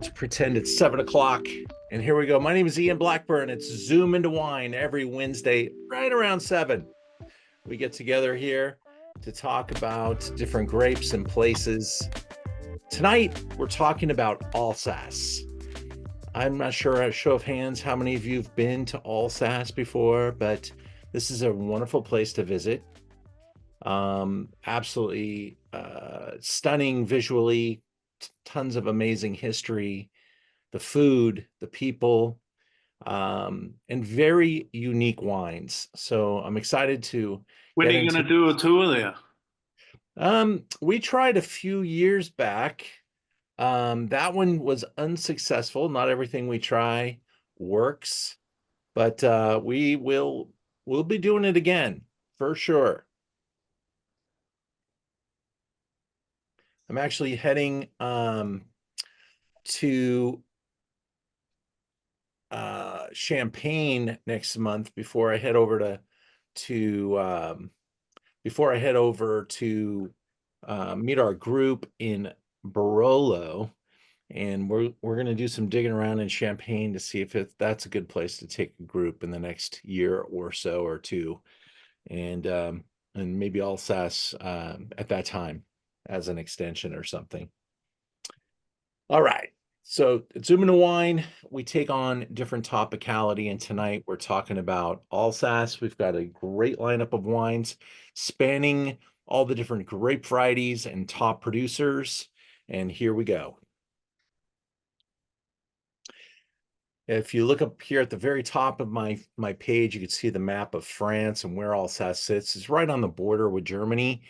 Let's pretend it's 7 o'clock. And here we go. My name is Ian Blackburn. It's Zoom into Wine every Wednesday, right around 7. We get together here to talk about different grapes and places. Tonight, we're talking about Alsace. I'm not sure, a show of hands, how many of you have been to Alsace before, but this is a wonderful place to visit. Absolutely stunning visually, tons of amazing history, the food, the people, and very unique wines. So I'm excited to When are get you into going to do a tour there? we tried a few years back. That one was unsuccessful. Not everything we try works, but we'll be doing it again for sure. I'm actually heading to Champagne next month before I head over to before I head over to meet our group in Barolo, and we're going to do some digging around in Champagne to see if that's a good place to take a group in the next year or so or two, and maybe Alsace at that time as an extension or something. All right. So it's Zoom into Wine. We take on different topicality, and tonight we're talking about Alsace. We've got a great lineup of wines spanning all the different grape varieties and top producers. And here we go. If you look up here at the very top of my page, you can see the map of France and where Alsace sits. It's right on the border with Germany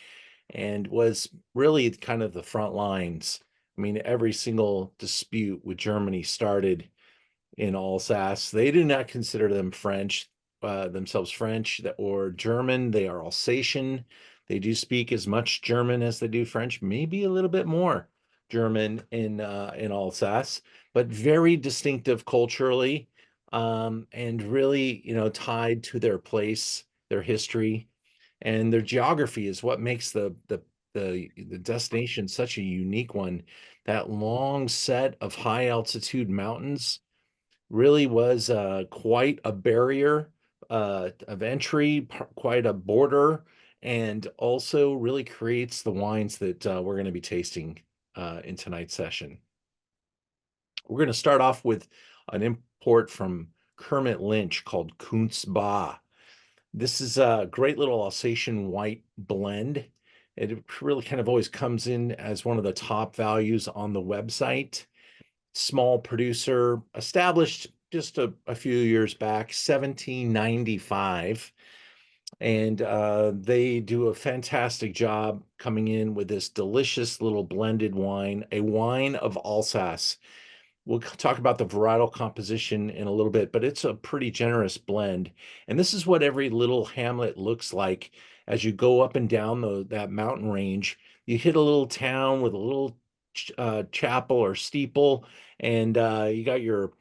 and was really kind of the front lines. I mean, every single dispute with Germany started in Alsace. They do not consider them themselves French or German. They are Alsatian. They do speak as much German as they do French, maybe a little bit more German in Alsace, but very distinctive culturally, and really, tied to their place, their history, and their geography is what makes the destination such a unique one. That long set of high altitude mountains really was quite a barrier of entry, quite a border, and also really creates the wines that we're going to be tasting in tonight's session. We're going to start off with an import from Kermit Lynch called Kuentz-Bas. This is a great little Alsatian white blend. It really kind of always comes in as one of the top values on the website. Small producer, established just a few years back, 1795. And they do a fantastic job coming in with this delicious little blended wine, a wine of Alsace. We'll talk about the varietal composition in a little bit, but it's a pretty generous blend. And this is what every little hamlet looks like as you go up and down that mountain range. You hit a little town with a little chapel or steeple, and you got your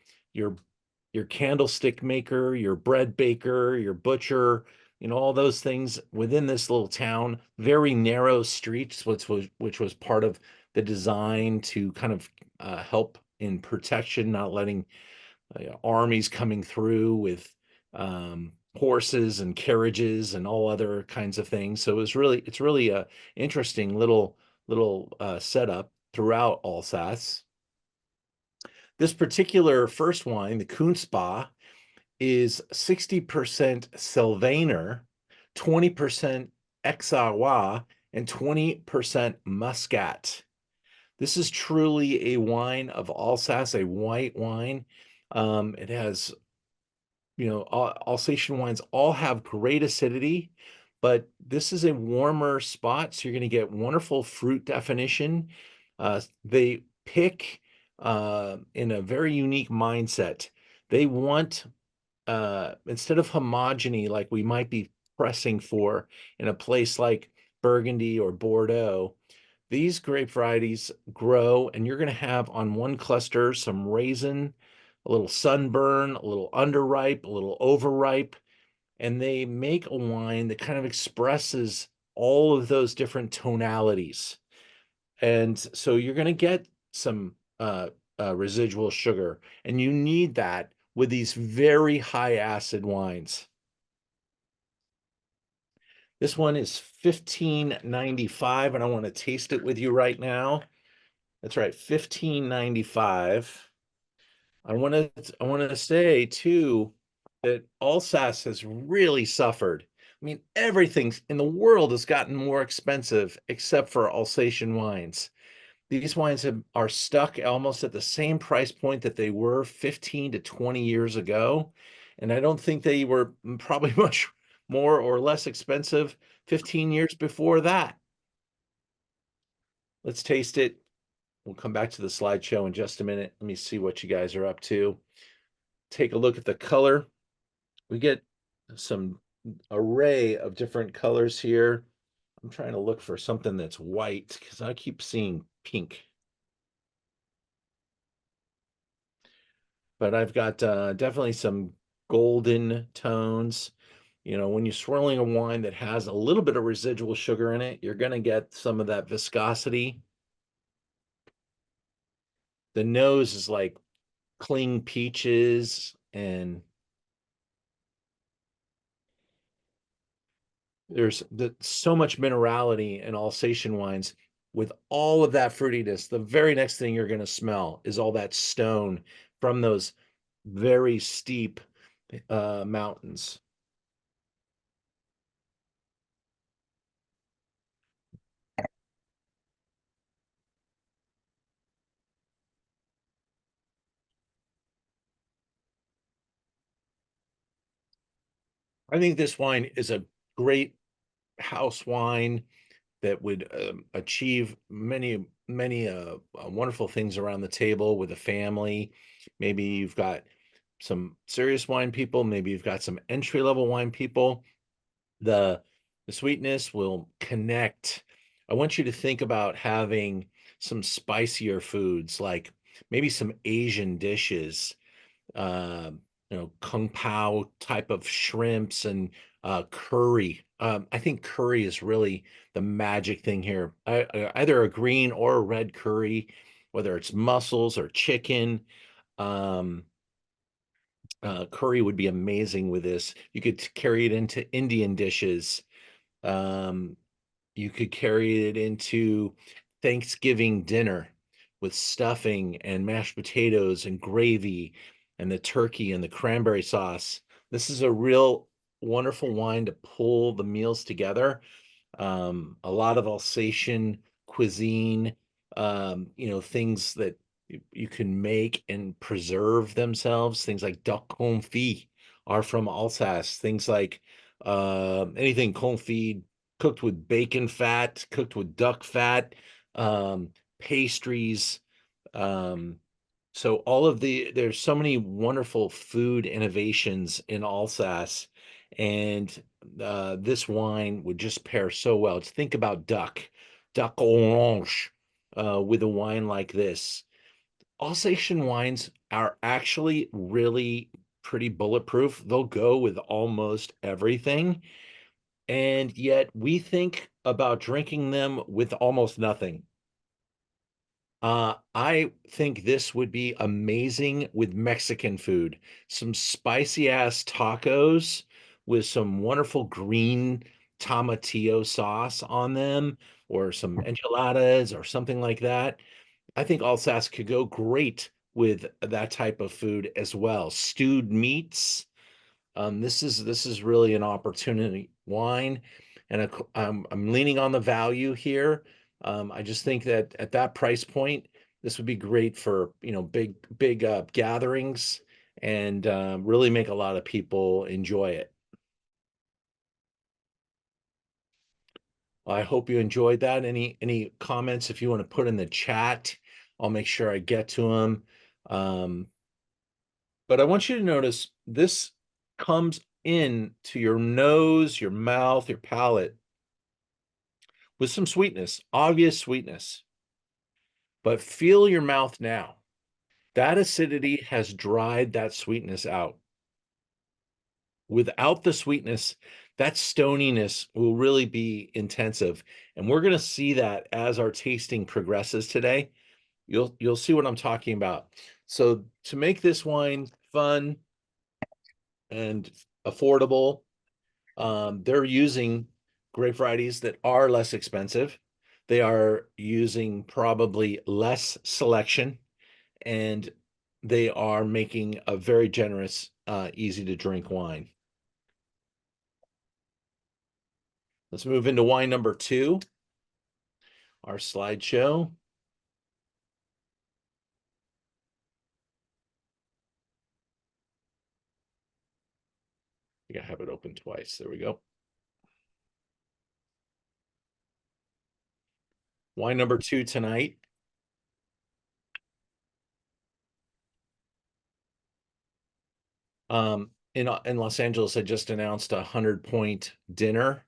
candlestick maker, your bread baker, your butcher, all those things within this little town. Very narrow streets, which was part of the design to kind of help in protection, not letting armies coming through with horses and carriages and all other kinds of things. So it's really a interesting little setup throughout Alsace. This particular first wine, the Kuentz-Bas, is 60% Sylvaner, 20% Auxerrois, and 20% Muscat. This is truly a wine of Alsace, a white wine. It has, Alsatian wines all have great acidity, but this is a warmer spot, so you're going to get wonderful fruit definition. They pick in a very unique mindset. They want, instead of homogeny like we might be pressing for in a place like Burgundy or Bordeaux, these grape varieties grow, and you're going to have on one cluster some raisin, a little sunburn, a little underripe, a little overripe, and they make a wine that kind of expresses all of those different tonalities. And so you're going to get some residual sugar. And you need that with these very high acid wines. This one is 15.95, and I want to taste it with you right now. That's right, 15.95. I want to say too that Alsace has really suffered. I mean, everything in the world has gotten more expensive except for Alsatian wines. These wines are stuck almost at the same price point that they were 15 to 20 years ago. And I don't think they were probably much more or less expensive 15 years before that. Let's taste it. We'll come back to the slideshow in just a minute. Let me see what you guys are up to. Take a look at the color. We get some array of different colors here. I'm trying to look for something that's white because I keep seeing pink. But I've got definitely some golden tones. You know, when you're swirling a wine that has a little bit of residual sugar in it, you're going to get some of that viscosity. The nose is like cling peaches, and there's so much minerality in Alsatian wines. With all of that fruitiness, the very next thing you're going to smell is all that stone from those very steep mountains. I think this wine is a great house wine that would achieve many wonderful things around the table with a family. Maybe you've got some serious wine people, maybe you've got some entry level wine people. The the sweetness will connect. I want you to think about having some spicier foods, like maybe some Asian dishes, uh, kung pao type of shrimps and curry. I think curry is really the magic thing here. Either a green or a red curry, whether it's mussels or chicken. Um, Curry would be amazing with this. You could carry it into Indian dishes. Um, you could carry it into Thanksgiving dinner with stuffing and mashed potatoes and gravy and the turkey and the cranberry sauce. This is a real wonderful wine to pull the meals together. A lot of Alsatian cuisine, things that you can make and preserve themselves. Things like duck confit are from Alsace. Things like anything confit cooked with bacon fat, cooked with duck fat, pastries. Um, so there's so many wonderful food innovations in Alsace, and this wine would just pair so well. Just think about duck orange, with a wine like this. Alsatian wines are actually really pretty bulletproof. They'll go with almost everything, and yet we think about drinking them with almost nothing. I think this would be amazing with Mexican food. Some spicy ass tacos with some wonderful green tomatillo sauce on them, or some enchiladas or something like that. I think Alsace could go great with that type of food as well. Stewed meats. This is really an opportunity wine, and I'm leaning on the value here. I just think that at that price point, this would be great for big gatherings, and really make a lot of people enjoy it. I hope you enjoyed that. Any comments if you want to put in the chat, I'll make sure I get to them. Um, but I want you to notice this comes in to your nose, your mouth, your palate with some sweetness, obvious sweetness. But feel your mouth now. That acidity has dried that sweetness out. Without the sweetness, that stoniness will really be intensive. And we're going to see that as our tasting progresses today. you'll see what I'm talking about. So to make this wine fun and affordable, they're using grape varieties that are less expensive. They are using probably less selection, and they are making a very generous, easy to drink wine. Let's move into wine number 2, our slideshow. I think I have it open twice. There we go. Wine number 2 tonight. In Los Angeles, I just announced a 100-point dinner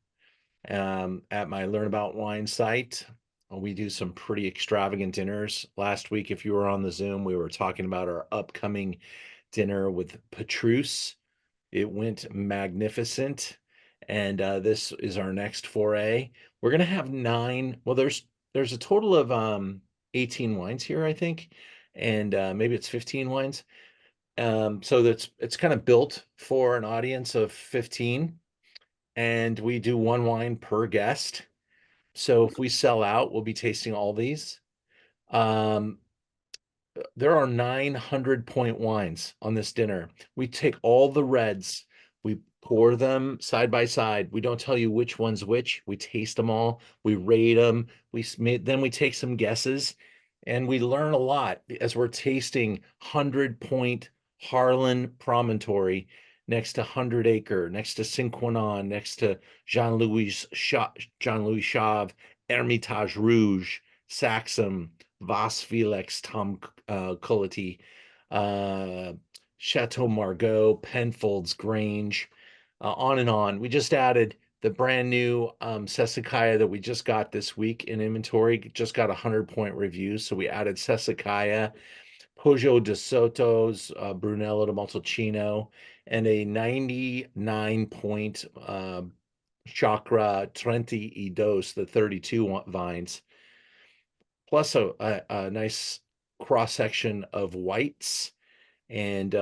at my Learn About Wine site. We do some pretty extravagant dinners. Last week, if you were on the Zoom, we were talking about our upcoming dinner with Petrus. It went magnificent, and this is our next foray. We're gonna have 9. Well, there's a total of 18 wines here, I think, and maybe it's 15 wines. So it's kind of built for an audience of 15, and we do 1 wine per guest. So if we sell out, we'll be tasting all these. Um, there are 900-point wines on this dinner. We take all the reds, we pour them side by side. We don't tell you which one's which. We taste them all. We rate them. Then we take some guesses, and we learn a lot as we're tasting 100-point Harlan Promontory next to 100 Acre, next to Cinquanon, next to Jean-Louis Chave, Hermitage Rouge, Saxum, Vas Felix, Tom Cullity, Chateau Margaux, Penfolds, Grange, on and on. We just added the brand new Sassicaia that we just got this week in inventory, just got a 100-point review. So we added Sassicaia, Poggio de Soto's Brunello de Montalcino, and a 99-point Chakra Trenti y Dos, the 32 vines, plus a nice cross section of whites. And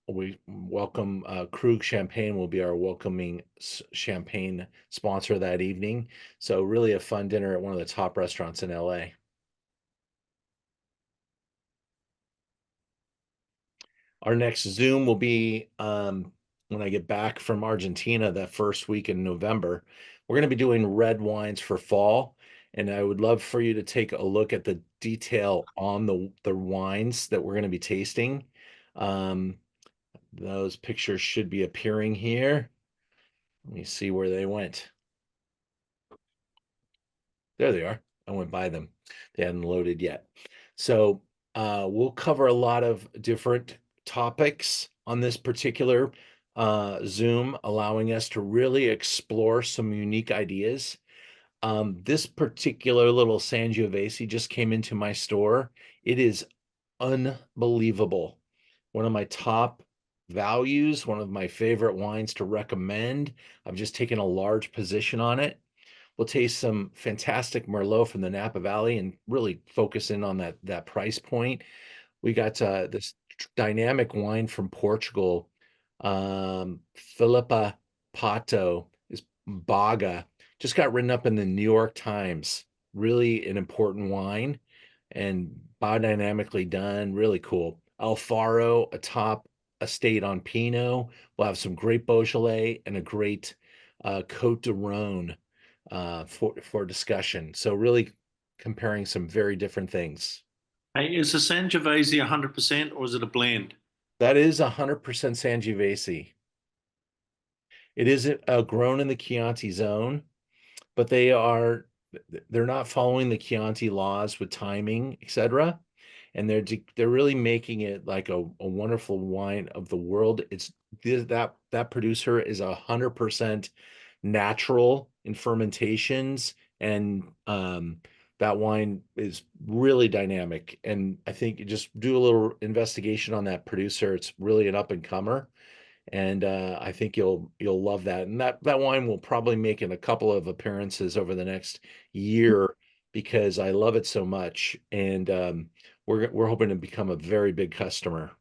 we welcome Krug Champagne will be our welcoming champagne sponsor that evening. So really a fun dinner at one of the top restaurants in LA. Our next Zoom will be when I get back from Argentina that first week in November. We're going to be doing red wines for fall, and I would love for you to take a look at the detail on the wines that we're going to be tasting. Those pictures should be appearing here. Let me see where they went. There they are. I went by them. They hadn't loaded yet. So we'll cover a lot of different topics on this particular Zoom, allowing us to really explore some unique ideas. This particular little Sangiovese just came into my store. It is unbelievable. One of my top values, one of my favorite wines to recommend. I've just taken a large position on it. We'll taste some fantastic Merlot from the Napa Valley and really focus in on that price point. We got this dynamic wine from Portugal. Philippa Pato is Baga. Just got written up in the New York Times. Really an important wine and biodynamically done. Really cool. Alfaro, a top estate on Pinot. We'll have some great Beaujolais and a great Côte de Rhône for discussion. So really comparing some very different things. Hey, is the Sangiovese 100% or is it a blend? That is 100% Sangiovese. It is grown in the Chianti zone, but they're not following the Chianti laws with timing, etc. And they're really making it like a wonderful wine of the world. It's that producer is 100% natural in fermentations, and that wine is really dynamic. And I think you just do a little investigation on that producer. It's really an up and comer, and I think you'll love that. And that wine will probably make in a couple of appearances over the next year because I love it so much, and we're hoping to become a very big customer.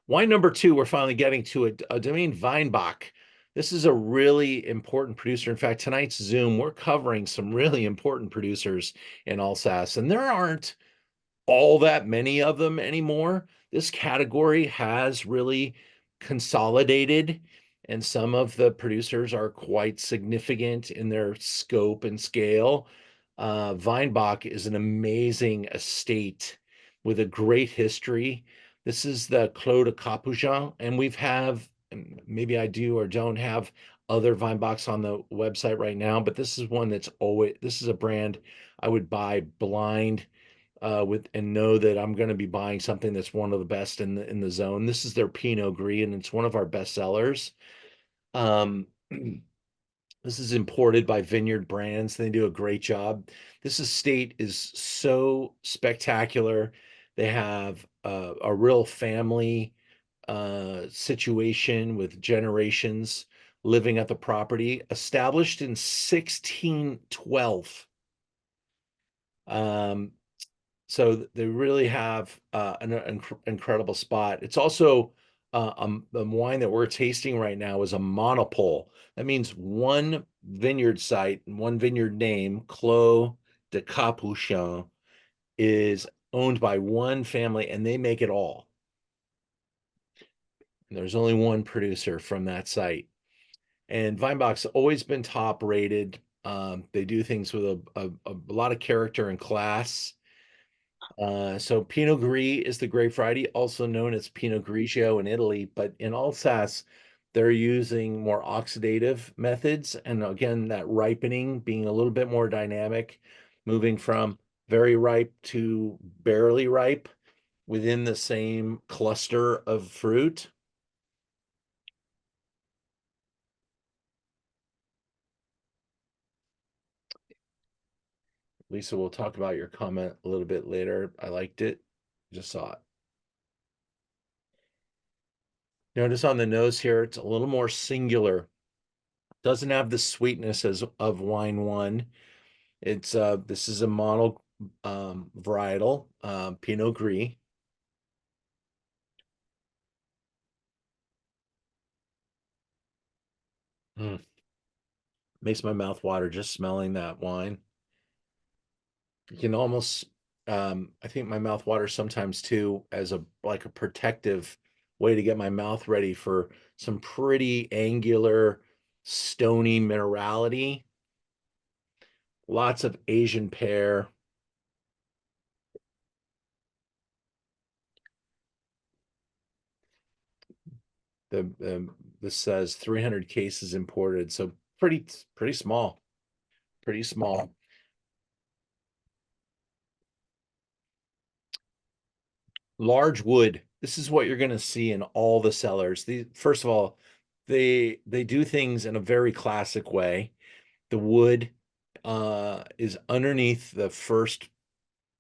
Wine number two, we're finally getting to a Domaine Weinbach. This is a really important producer. In fact, tonight's Zoom, we're covering some really important producers in Alsace, and there aren't all that many of them anymore. This category has really consolidated, and some of the producers are quite significant in their scope and scale. Weinbach is an amazing estate with a great history. This is the Clos de Capucins, and maybe I do or don't have other Weinbachs on the website right now, but this is one this is a brand I would buy blind with and know that I'm going to be buying something that's one of the best in the zone. This is their Pinot Gris, and it's one of our best sellers. Um, this is imported by Vineyard Brands. They do a great job. This estate is so spectacular. They have a real family situation with generations living at the property, established in 1612. Um, so they really have an incredible spot. It's also the wine that we're tasting right now is a monopole. That means one vineyard site and one vineyard name, Clos de Capuchin, is owned by one family, and they make it all. And there's only one producer from that site. And Weinbach's always been top rated. They do things with a lot of character and class. So Pinot Gris is the grape variety, also known as Pinot Grigio in Italy, but in Alsace, they're using more oxidative methods. And again, that ripening being a little bit more dynamic, moving from very ripe to barely ripe within the same cluster of fruit. Lisa, we'll talk about your comment a little bit later. I liked it, just saw it. Notice on the nose here, it's a little more singular. Doesn't have the sweetness as of wine one. It's this is a mono varietal Pinot Gris. Mm. Makes my mouth water just smelling that wine. You can almost I think my mouth waters sometimes too as a like a protective way to get my mouth ready for some pretty angular, stony minerality. Lots of Asian pear. The this says 300 cases imported, so pretty small, pretty small. Large wood. This is what you're going to see in all the cellars. First of all, they do things in a very classic way. The wood is underneath the first,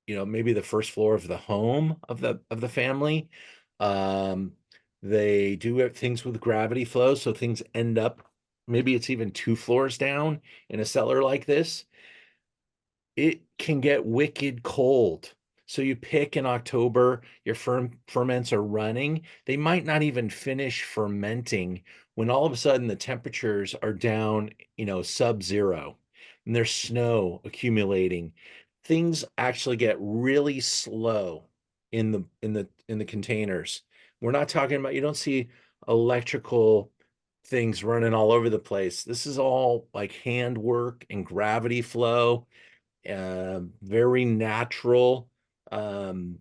maybe the first floor of the home of the family. Um, they do things with gravity flow, so things end up, maybe it's even 2 floors down in a cellar like this. It can get wicked cold. So you pick in October, your ferments are running. They might not even finish fermenting when all of a sudden the temperatures are down, sub-zero, and there's snow accumulating. Things actually get really slow in the containers. We're not talking about, you don't see electrical things running all over the place. This is all like handwork and gravity flow, very natural. Um,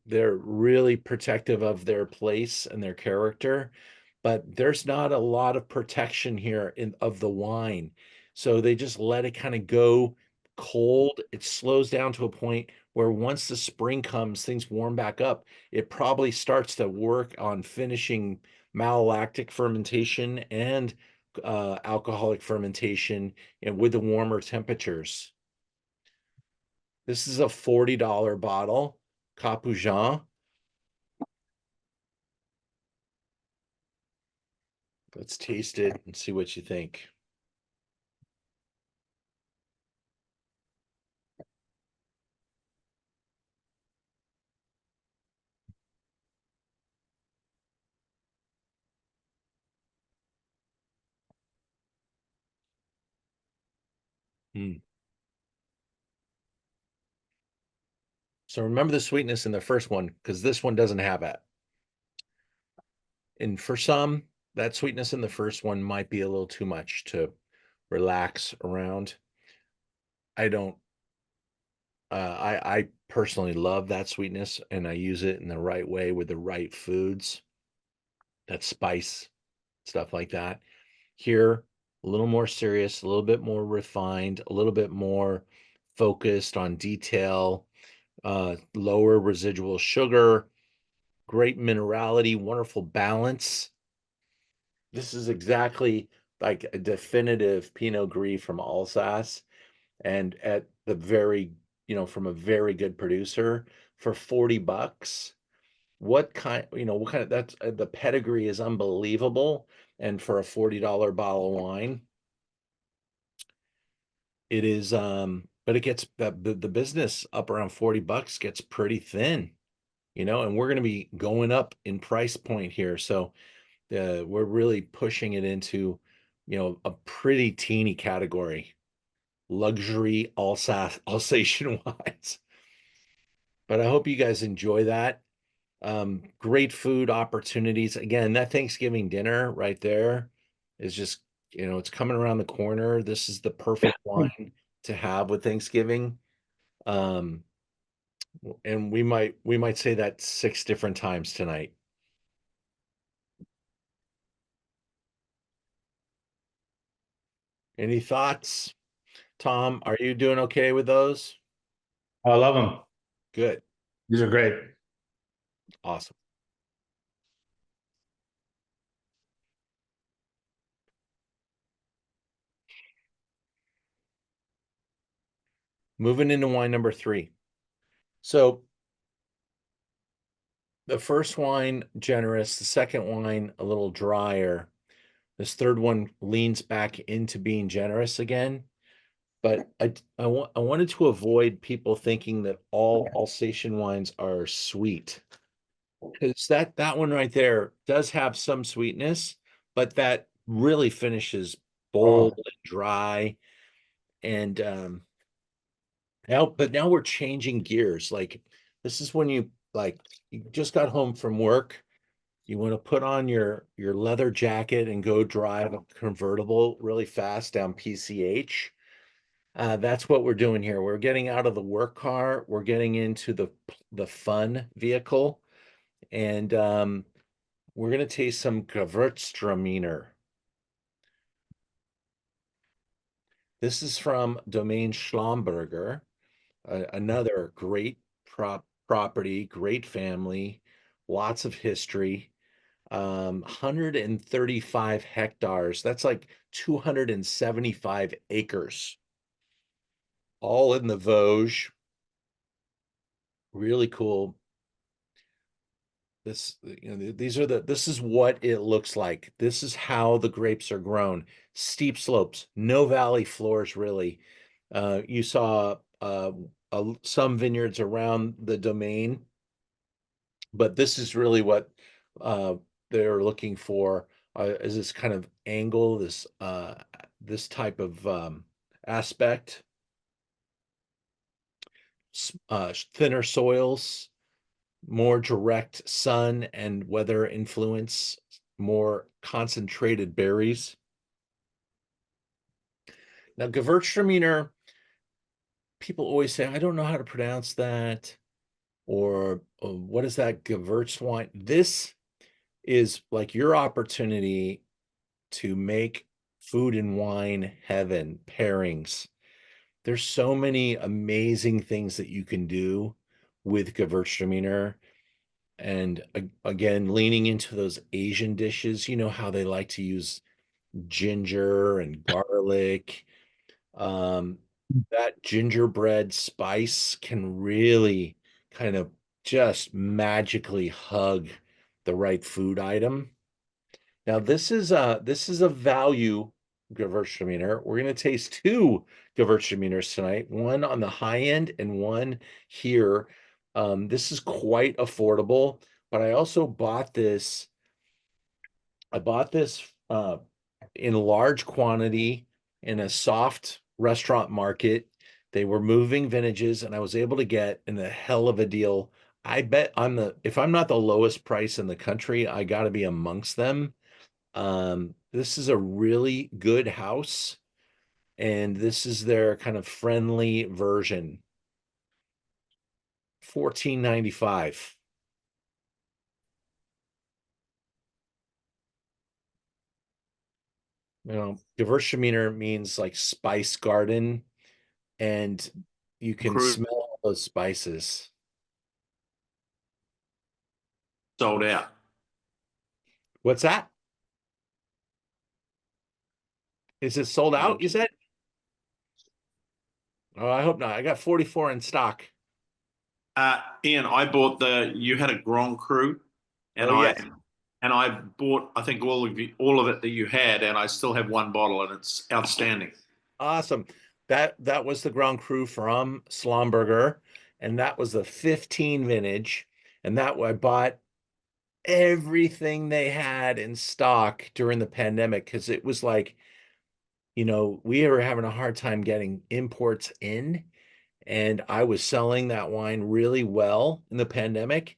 they're really protective of their place and their character, but there's not a lot of protection here of the wine. So they just let it kind of go cold. It slows down to a point where once the spring comes, things warm back up. It probably starts to work on finishing malolactic fermentation and alcoholic fermentation and with the warmer temperatures. This is a $40 bottle, Capucins. Let's taste it and see what you think. Mm. So remember the sweetness in the first one, because this one doesn't have it. And for some, that sweetness in the first one might be a little too much to relax around. I don't, I personally love that sweetness, and I use it in the right way with the right foods, that spice, stuff like that. Here, a little more serious, a little bit more refined, a little bit more focused on detail, lower residual sugar, great minerality, wonderful balance. This is exactly like a definitive Pinot Gris from Alsace, and at the very, from a very good producer for $40. What kind of that's the pedigree is unbelievable. And for a $40 bottle of wine, it is, but it gets the business up around $40 gets pretty thin, and we're going to be going up in price point here. So we're really pushing it into, a pretty teeny category, luxury Alsatian wines. But I hope you guys enjoy that. Great food opportunities. Again, that Thanksgiving dinner right there is just, it's coming around the corner. This is the perfect wine to have with Thanksgiving. Um, and we might say that 6 different times tonight. Any thoughts, Tom? Are you doing okay with those? I love them. Good. These are great. Awesome. Moving into wine number 3. So the first wine, generous. The second wine, a little drier. This third one leans back into being generous again. But I wanted to avoid people thinking that all Alsatian wines are sweet. Because that one right there does have some sweetness, but that really finishes bold Oh, and dry. And now we're changing gears. Like, this is when you just got home from work. You want to put on your leather jacket and go drive a convertible really fast down PCH. That's what we're doing here. We're getting out of the work car. We're getting into the fun vehicle, and we're gonna taste some Gewurztraminer. This is from Domaine Schlumberger, another great property, great family, lots of history. 135 hectares. That's like 275 acres, all in the Vosges. Really cool. This is what it looks like. This is how the grapes are grown. Steep slopes, no valley floors really. You saw some vineyards around the Domaine, but this is really what uh, they're looking for, is this kind of angle, this type of aspect, thinner soils, more direct sun and weather influence, more concentrated berries. Now, Gewürztraminer, people always say, I don't know how to pronounce that, or what is that Gewürzwine? This is like your opportunity to make food and wine heaven pairings. There's so many amazing things that you can do with Gewürztraminer. And again, leaning into those Asian dishes, you know how they like to use ginger and garlic. Um, that gingerbread spice can really kind of just magically hug the right food item. Now this is a value Gewürztraminer. We're going to taste two Gewürztraminers tonight, one on the high end and one here. This is quite affordable, but I also bought this. I bought this in large quantity in a soft restaurant market. They were moving vintages, and I was able to get in a hell of a deal. I bet if I'm not the lowest price in the country, I got to be amongst them. This is a really good house, and this is their kind of friendly version. 14.95. Gewurztraminer means like spice garden, and you can Cruise smell all those spices. sold out. What's that? Is it sold out, you said? Oh, I hope not. I got 44 in stock. Ian, you had a Grand Cru, and Oh, yes. I bought, I think, all of it that you had, and I still have one bottle, and it's outstanding. Awesome. That was the Grand Cru from Schlumberger, and that was the 15 vintage. And that I bought everything they had in stock during the pandemic because it was like, we were having a hard time getting imports in, and I was selling that wine really well in the pandemic,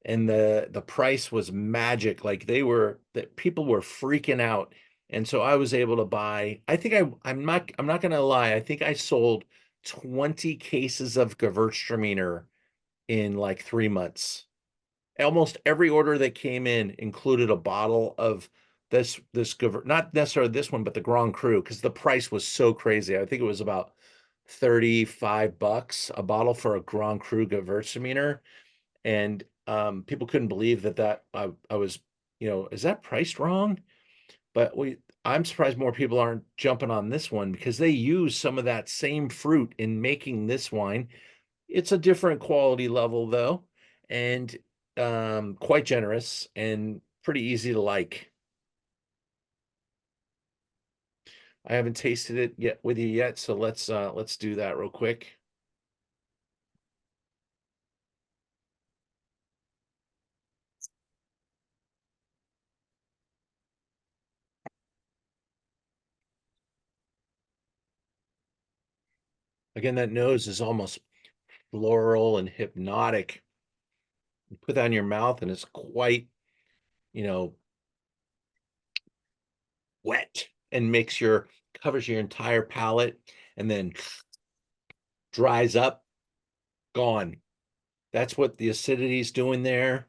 and the price was magic. Like that people were freaking out. And so I was able to buy, I think I'm not gonna lie, I think I sold 20 cases of Gewürztraminer in like 3 months. Almost every order that came in included a bottle of not necessarily this one, but the Grand Cru, because the price was so crazy. I think it was about $35 a bottle for a Grand Cru Gewürztraminer, and people couldn't believe that I was, is that priced wrong? But I'm surprised more people aren't jumping on this one because they use some of that same fruit in making this wine. It's a different quality level though, and quite generous and pretty easy to like. I haven't tasted it yet with you yet, so let's do that real quick. Again, that nose is almost floral and hypnotic. You put that in your mouth and it's quite, you know, wet and covers your entire palate and then dries up, gone. That's what the acidity is doing there.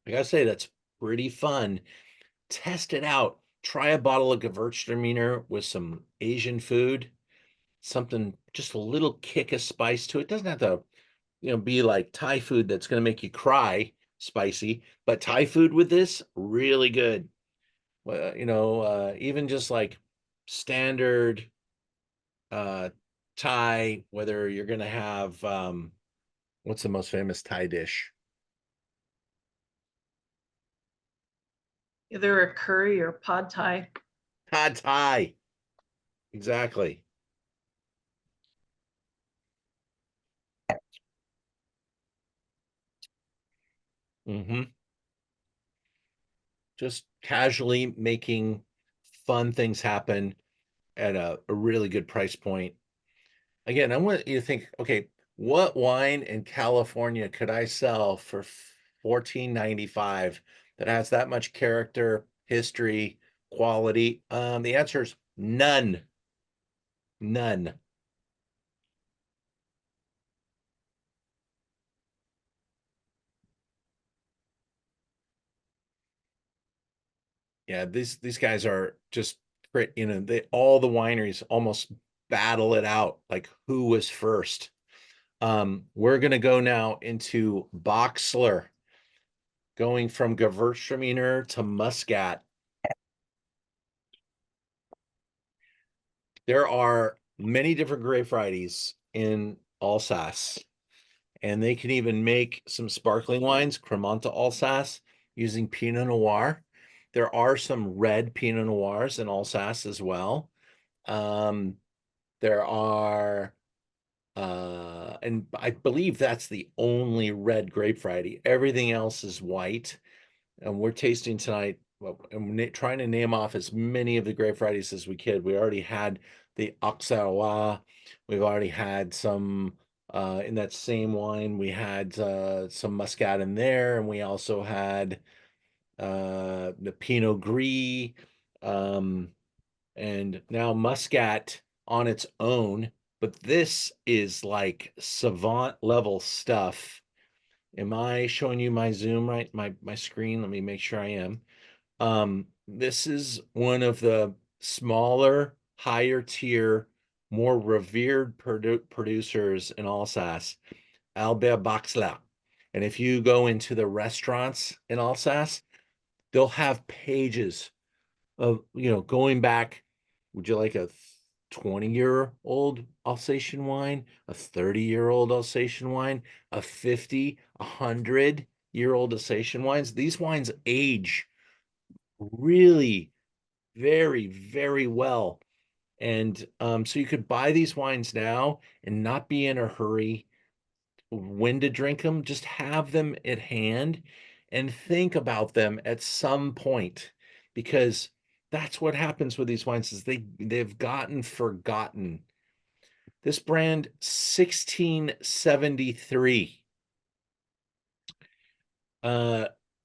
I gotta say, that's pretty fun. Test it out. Try a bottle of Gewürztraminer with some Asian food, something just a little kick of spice to it. Doesn't have to, be like Thai food that's going to make you cry spicy, but Thai food with this, really good. Well, even just like standard uh Thai, whether you're going to have what's the most famous Thai dish? Either a curry or pad thai. Pad Thai. Exactly. Mm-hmm. Just casually making fun things happen at a really good price point. Again, I want you to think, okay, what wine in California could I sell for 14.95 that has that much character, history, quality? The answer is none. None. Yeah, these guys are just great. All the wineries almost battle it out, like who was first. We're gonna go now into Boxler, going from Gewürztraminer to Muscat. There are many different grape varieties in Alsace, and they can even make some sparkling wines, Cremant d'Alsace, using Pinot Noir. There are some red Pinot Noirs in Alsace as well. Um, there are, and I believe that's the only red grape variety. Everything else is white. And we're tasting tonight well, and trying to name off as many of the grape varieties as we could. We already had the Auxerrois. We've already had some in that same wine. We had some Muscat in there, and we also had the Pinot Gris, and now Muscat on its own. But this is like savant level stuff. Am I showing you my Zoom right? My screen? Let me make sure I am. This is one of the smaller, higher tier, more revered producers in Alsace, Albert Boxler. And if you go into the restaurants in Alsace, they'll have pages of, going back. Would you like a 20-year-old Alsatian wine, a 30-year-old Alsatian wine, a 50, 100-year-old Alsatian wines? These wines age really very, very well. And so you could buy these wines now and not be in a hurry when to drink them. Just have them at hand and think about them at some point, because that's what happens with these wines is they've gotten forgotten. This brand, 1673.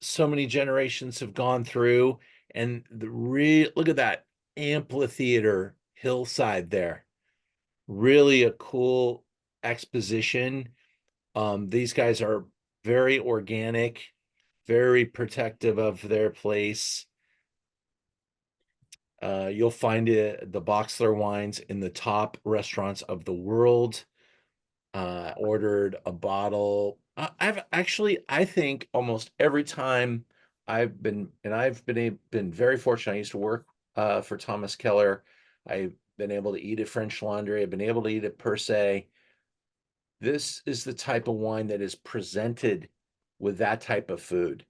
So many generations have gone through, and look at that amphitheater hillside there. Really a cool exposition. These guys are very organic, very protective of their place. You'll find the Boxler wines in the top restaurants of the world. Ordered a bottle. I think almost every time I've been very fortunate. I used to work for Thomas Keller. I've been able to eat at French Laundry. I've been able to eat at Per Se. This is the type of wine that is presented with that type of food.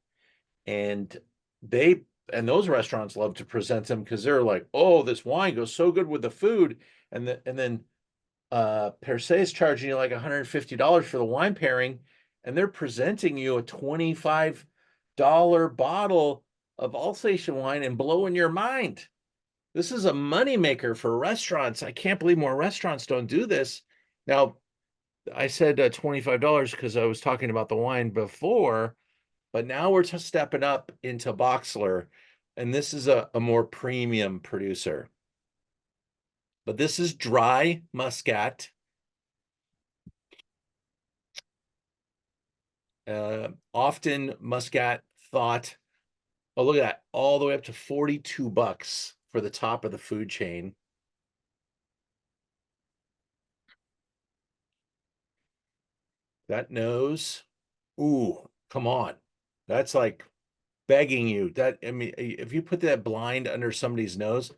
And those restaurants love to present them because they're like, oh, this wine goes so good with the food. And then Per Se is charging you like $150 for the wine pairing, and they're presenting you a $25 bottle of Alsatian wine and blowing your mind. This is a moneymaker for restaurants. I can't believe more restaurants don't do this. Now, I said $25 because I was talking about the wine before, but now we're stepping up into Boxler, and this is a more premium producer. But this is dry Muscat. Often Muscat thought, oh, look at that, all the way up to $42 for the top of the food chain. That nose, ooh, come on. That's like begging you. I mean, if you put that blind under somebody's nose,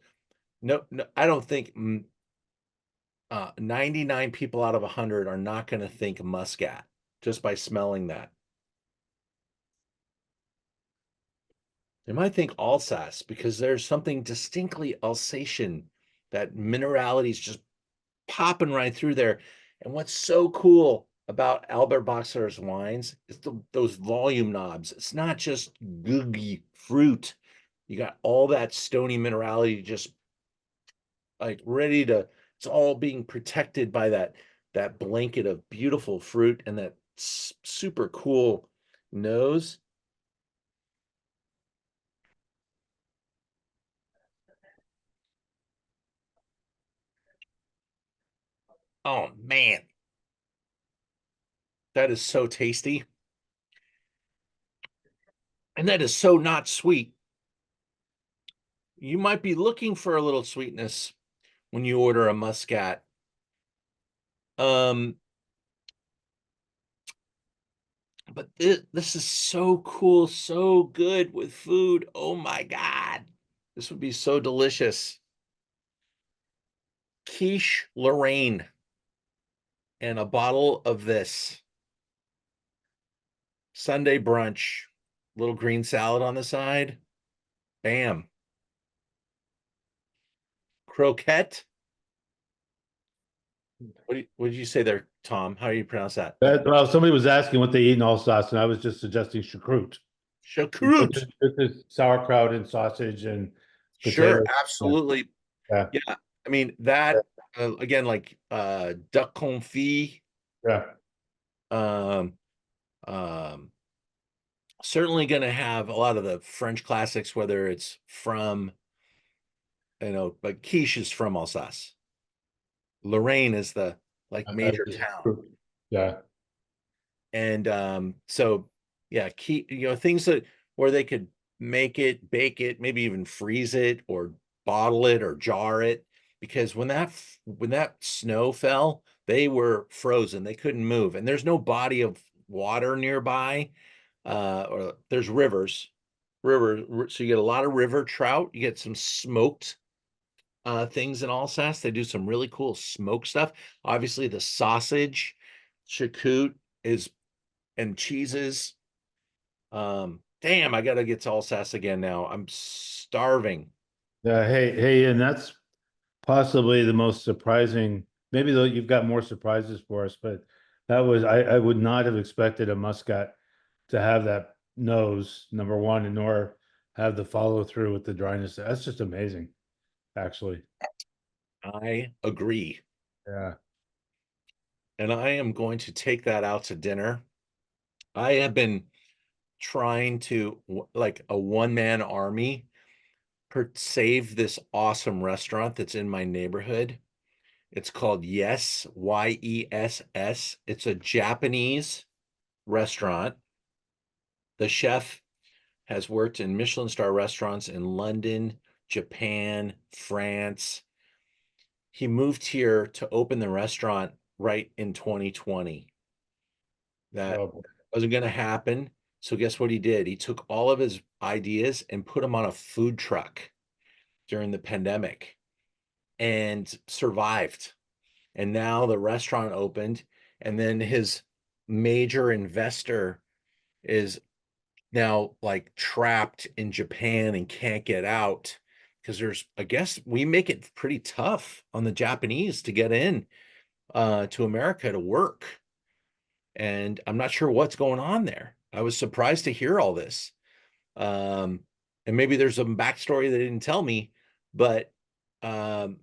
no, I don't think 99 people out of 100 are not going to think Muscat just by smelling that. They might think Alsace because there's something distinctly Alsatian. That minerality is just popping right through there. And what's so cool about Albert Boxler's wines is those volume knobs. It's not just gooey fruit. You got all that stony minerality just like ready to, it's all being protected by that blanket of beautiful fruit and that super cool nose. Oh man, that is so tasty. And that is so not sweet. You might be looking for a little sweetness when you order a Muscat. But this is so cool, so good with food. Oh my God. This would be so delicious. Quiche Lorraine and a bottle of this. Sunday brunch, little green salad on the side. Bam. Croquette. What did you say there, Tom? How do you pronounce that? Well, somebody was asking what they eat in Alsace, and I was just suggesting choucroute. Choucroute. This is sauerkraut and sausage and Sure, potatoes. absolutely. Yeah, Yeah, I mean that again, like duck confit. yeah, Um, um, certainly going to have a lot of the French classics, whether it's from but quiche is from Alsace. Lorraine is the like major town. yeah. And so yeah, things that where they could make it, bake it, maybe even freeze it or bottle it or jar it, because when that snow fell, they were frozen. They couldn't move, and there's no body of water nearby, or there's so you get a lot of river trout. You get some smoked things in Alsace. They do some really cool smoke stuff. Obviously, the sausage, charcut is and cheeses. Damn, I gotta get to Alsace again now. I'm starving. Yeah, hey, and that's possibly the most surprising. Maybe though you've got more surprises for us, but that was I would not have expected a Muscat to have that nose, number one, and nor have the follow through with the dryness. That's just amazing, actually. I agree. Yeah. And I am going to take that out to dinner. I have been trying to, like a one-man army, save this awesome restaurant that's in my neighborhood. It's called Yes, Yess. It's a Japanese restaurant. The chef has worked in Michelin star restaurants in London, Japan, France. He moved here to open the restaurant right in 2020. That Oh, wasn't going to happen. So guess what he did? He took all of his ideas and put them on a food truck during the pandemic and survived. And now the restaurant opened, and then his major investor is now like trapped in Japan and can't get out because I guess we make it pretty tough on the Japanese to get in to America to work. And I'm not sure what's going on there. I was surprised to hear all this. Um, and maybe there's some backstory they didn't tell me, but um,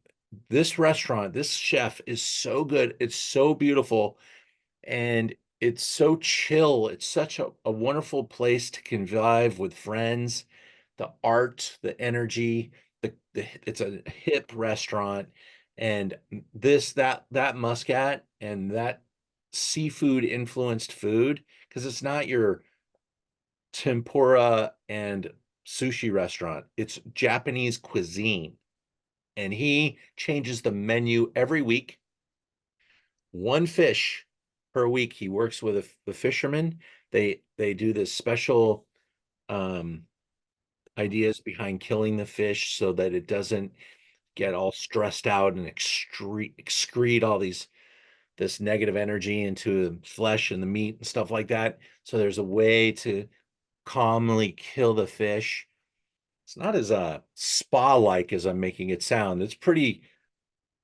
this restaurant, this chef is so good. It's so beautiful and it's so chill. It's such a wonderful place to convive with friends. The art, the energy, it's a hip restaurant, and that Muscat and that seafood influenced food, because it's not your tempura and sushi restaurant. It's Japanese cuisine, and he changes the menu every week. One fish per week. He works with the fishermen. They do this special um ideas behind killing the fish so that it doesn't get all stressed out and excrete all this negative energy into the flesh and the meat and stuff like that. So there's a way to calmly kill the fish. It's not as spa-like as I'm making it sound. It's pretty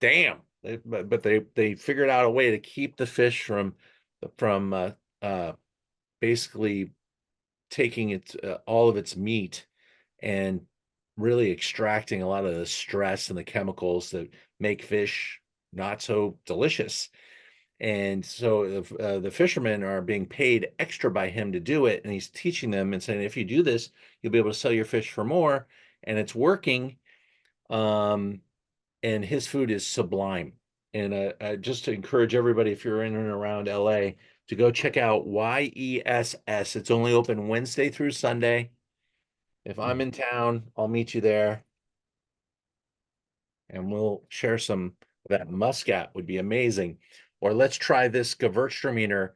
damn. But they figured out a way to keep the fish from uh, basically taking all of its meat and really extracting a lot of the stress and the chemicals that make fish not so delicious. And so the fishermen are being paid extra by him to do it, and he's teaching them and saying, if you do this, you'll be able to sell your fish for more, and it's working. Um, and his food is sublime. And just to encourage everybody, if you're in and around LA, to go check out YESS. It's only open Wednesday through Sunday. If I'm in town, I'll meet you there and we'll share some. That Muscat would be amazing. Or let's try this Gewurztraminer.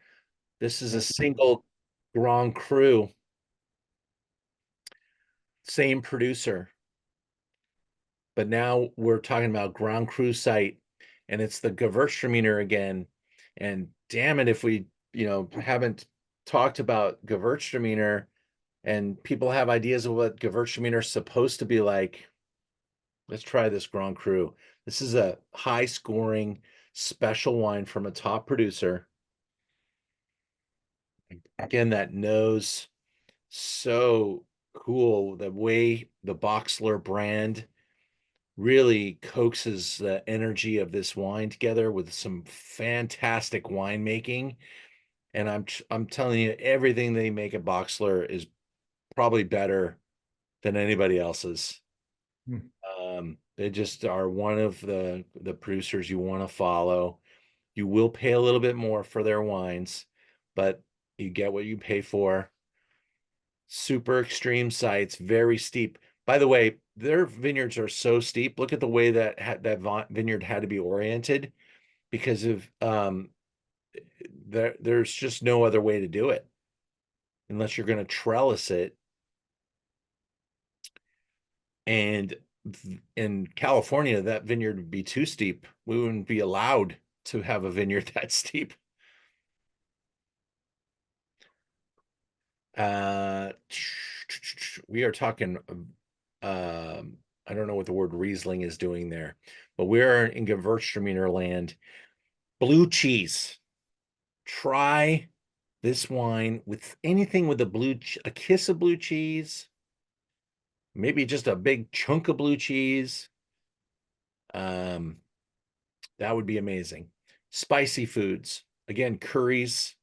This is a single Grand Cru, same producer. But now we're talking about Grand Cru site, and it's the Gewurztraminer again. And damn it, if we, haven't talked about Gewurztraminer and people have ideas of what Gewurztraminer is supposed to be like, let's try this Grand Cru. This is a high scoring special wine from a top producer. Again, that nose, so cool the way the Boxler brand really coaxes the energy of this wine together with some fantastic winemaking. And I'm telling you, everything they make at Boxler is probably better than anybody else's. Hmm. They just are one of the producers you want to follow. You will pay a little bit more for their wines, but you get what you pay for. Super extreme sites, very steep. By the way, their vineyards are so steep. Look at the way that vineyard had to be oriented because of there's just no other way to do it unless you're going to trellis it. And in California, that vineyard would be too steep. We wouldn't be allowed to have a vineyard that steep. We are talking, I don't know what the word Riesling is doing there, but we're in Gewurztraminer land. Blue cheese. Try this wine with anything with a kiss of blue cheese, maybe just a big chunk of blue cheese. That would be amazing. Spicy foods. Again, curries.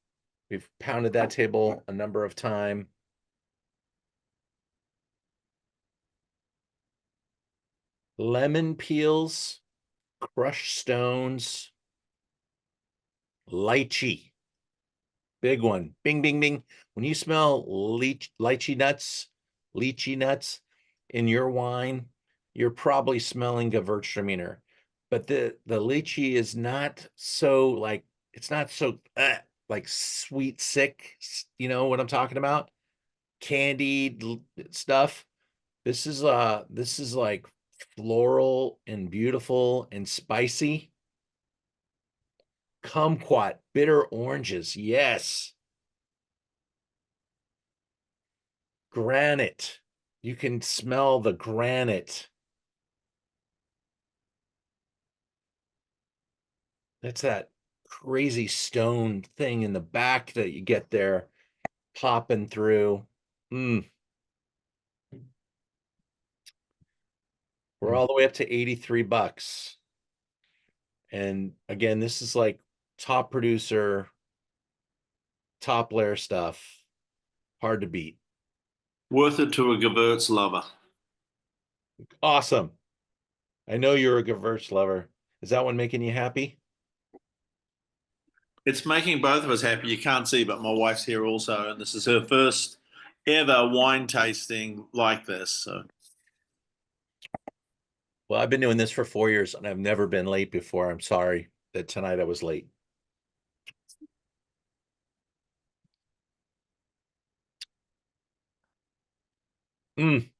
We've pounded that table a number of times. Lemon peels, crushed stones, lychee. Big one. Bing, bing, bing. When you smell lychee nuts in your wine, you're probably smelling Gewurztraminer. But the lychee is not so like, it's not so like sweet, sick. You know what I'm talking about? Candied stuff. This is like floral and beautiful and spicy. Kumquat, bitter oranges. Yes. Granite. You can smell the granite. That's that crazy stone thing in the back that you get there popping through. We're all the way up to $83. And again, this is like top producer, top layer stuff. Hard to beat. Worth it to a Gewürz lover. Awesome. I know you're a Gewürz lover. Is that one making you happy? It's making both of us happy. You can't see, but my wife's here also, and this is her first ever wine tasting like this. So, Well, I've been doing this for 4 years and I've never been late before. I'm sorry that tonight I was late. Damn,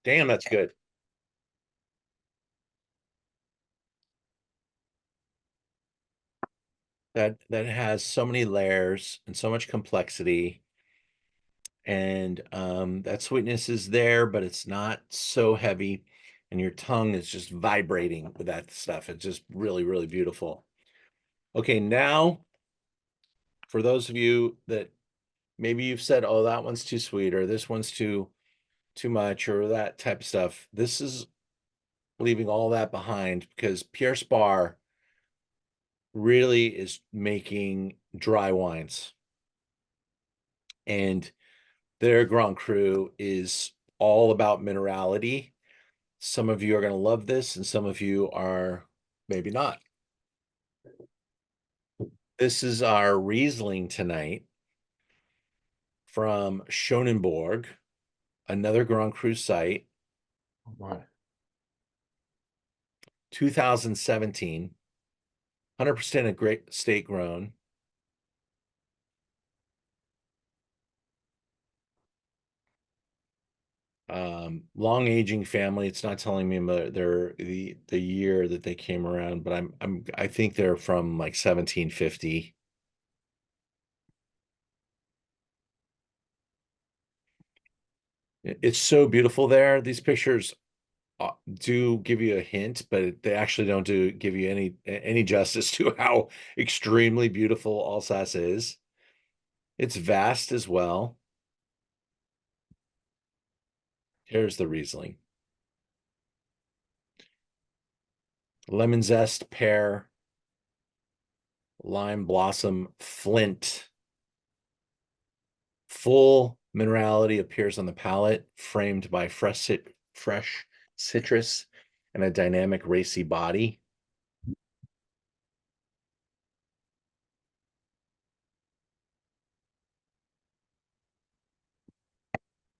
that's good. That has so many layers and so much complexity. And that sweetness is there, but it's not so heavy. And your tongue is just vibrating with that stuff. It's just really, really beautiful. Okay, now for those of you that maybe you've said, oh, that one's too sweet, or this one's too much, or that type of stuff. This is leaving all that behind because Pierre Sparr really is making dry wines. And their Grand Cru is all about minerality. Some of you are going to love this, and some of you are maybe not. This is our Riesling tonight from Schoenenbourg, another Grand Cru site, Wow. 2017, 100% a great state grown. Long aging family. It's not telling me about the year that they came around, but I think they're from like 1750. It's so beautiful there. These pictures do give you a hint, but they actually don't give you any justice to how extremely beautiful Alsace is. It's vast as well. Here's the Riesling. Lemon zest, pear, lime blossom, flint. Full minerality appears on the palate, framed by fresh citrus and a dynamic racy body.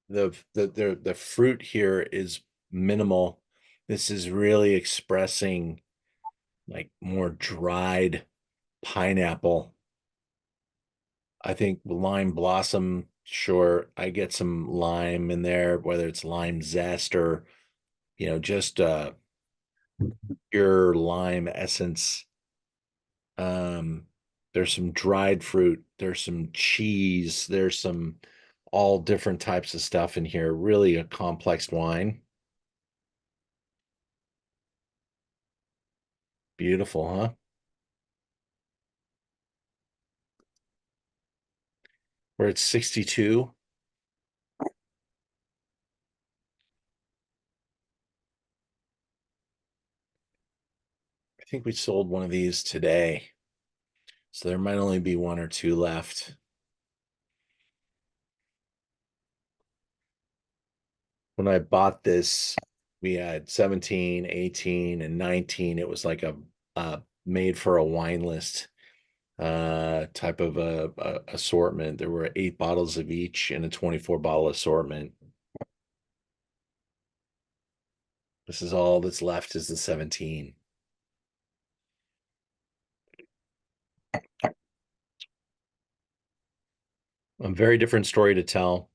The fruit here is minimal. This is really expressing like more dried pineapple. I think lime blossom, sure, I get some lime in there, whether it's lime zest or, just pure lime essence. There's some dried fruit, there's some cheese, there's some all different types of stuff in here. Really a complex wine. Beautiful, huh? We're at 62. I think we sold one of these today. So there might only be one or two left. When I bought this, we had 17, 18, and 19. It was like a made for a wine list type of a assortment. There were 8 bottles of each in a 24-bottle assortment. This is all that's left is the 17. A very different story to tell.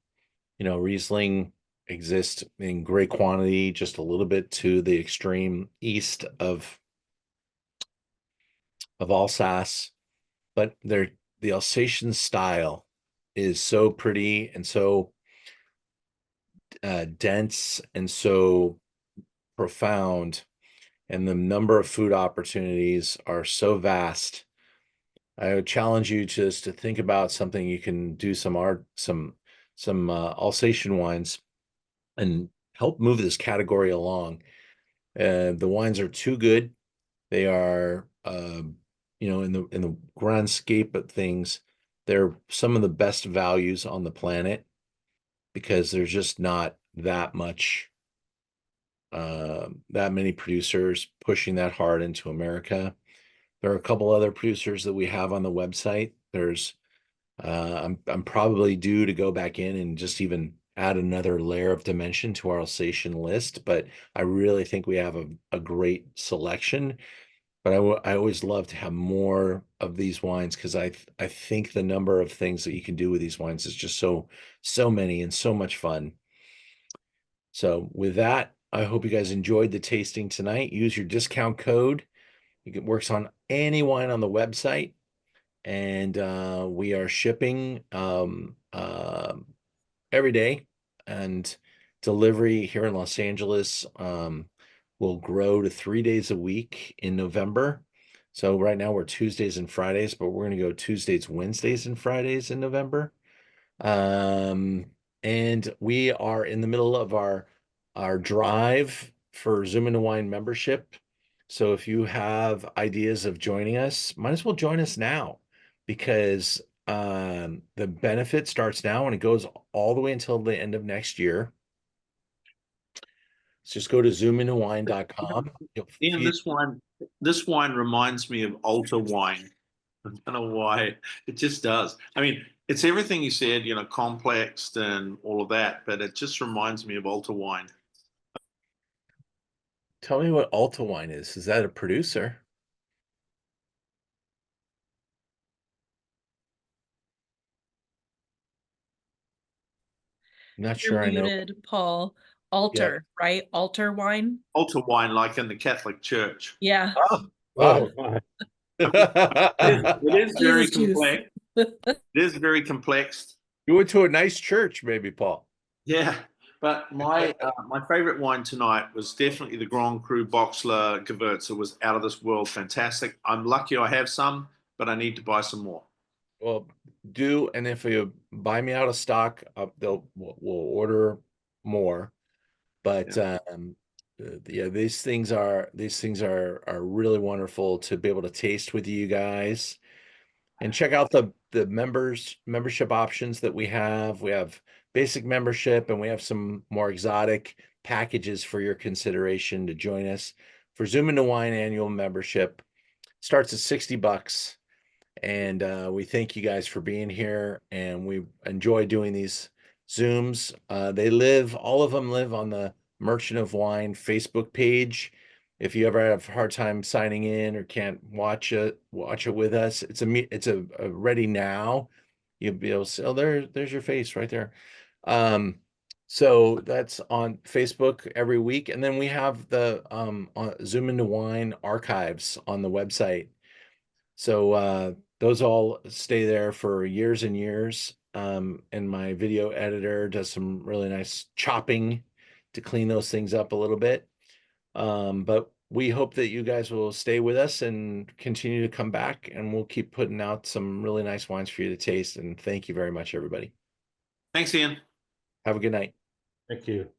Riesling exists in great quantity, just a little bit to the extreme east of Alsace, but the Alsatian style is so pretty and so dense and so profound, and the number of food opportunities are so vast. I would challenge you just to think about something you can do some art, some Alsatian wines, and help move this category along. The wines are too good. They are, in the grand scape of things, they're some of the best values on the planet because there's just not that many producers pushing that hard into America. There are a couple other producers that we have on the website. There's, I'm probably due to go back in and just even add another layer of dimension to our Alsatian list, but I really think we have a great selection. But I always love to have more of these wines because I think the number of things that you can do with these wines is just so many and so much fun. So with that, I hope you guys enjoyed the tasting tonight. Use your discount code. It works on any wine on the website, and we are shipping every day, and delivery here in Los Angeles will grow to 3 days a week in November. So right now we're Tuesdays and Fridays, but we're going to go Tuesdays, Wednesdays, and Fridays in November. And we are in the middle of our drive for Zoom into Wine membership. So if you have ideas of joining us, might as well join us now, because the benefit starts now and it goes all the way until the end of next year. So just go to zoomintowine.com. Ian, this wine reminds me of altar wine. I don't know why. It just does. I mean, it's everything you said, complexed and all of that, but it just reminds me of altar wine. Tell me what Alta Wine is. Is that a producer? Not sure I know. Muted, Paul. Altar, right? Altar wine. Altar wine, like in the Catholic Church. Yeah. Oh, my. It is very Jesus juice. complex. It is very complex. You went to a nice church, maybe, Paul. Yeah, but my favorite wine tonight was definitely the Grand Cru Boxler Gewurz. It was out of this world, fantastic. I'm lucky I have some, but I need to buy some more. Well, and if you buy me out of stock, we'll order more. But yeah, these things are really wonderful to be able to taste with you guys. And check out the membership options that we have. We have basic membership, and we have some more exotic packages for your consideration to join us. For Zoom into Wine annual membership, starts at $60. And we thank you guys for being here, and we enjoy doing these Zooms. All of them live on the Merchant of Wine Facebook page. If you ever have a hard time signing in or can't watch it with us, it's a ready now. You'll be able to say, oh, there's your face right there. So that's on Facebook every week. And then we have the Zoom into Wine archives on the website. So those all stay there for years and years. And my video editor does some really nice chopping to clean those things up a little bit. But we hope that you guys will stay with us and continue to come back, and we'll keep putting out some really nice wines for you to taste. And thank you very much, everybody. Thanks, Ian. Have a good night. Thank you.